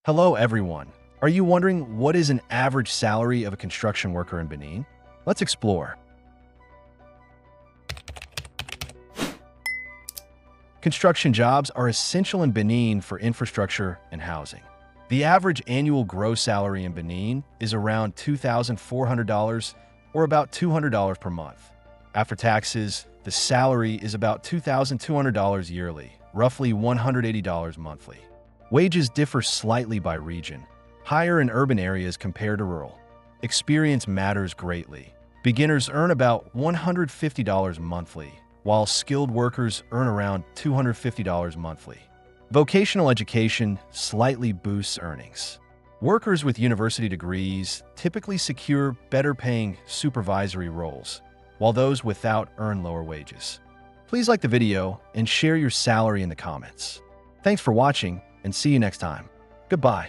Hello, everyone. Are you wondering what is an average salary of a construction worker in Benin? Let's explore. Construction jobs are essential in Benin for infrastructure and housing. The average annual gross salary in Benin is around $2,400 or about $200 per month. After taxes, the salary is about $2,200 yearly, roughly $180 monthly. Wages differ slightly by region, higher in urban areas compared to rural. Experience matters greatly. Beginners earn about $150 monthly, while skilled workers earn around $250 monthly. Vocational education slightly boosts earnings. Workers with university degrees typically secure better-paying supervisory roles, while those without earn lower wages. Please like the video and share your salary in the comments. Thanks for watching, and see you next time. Goodbye.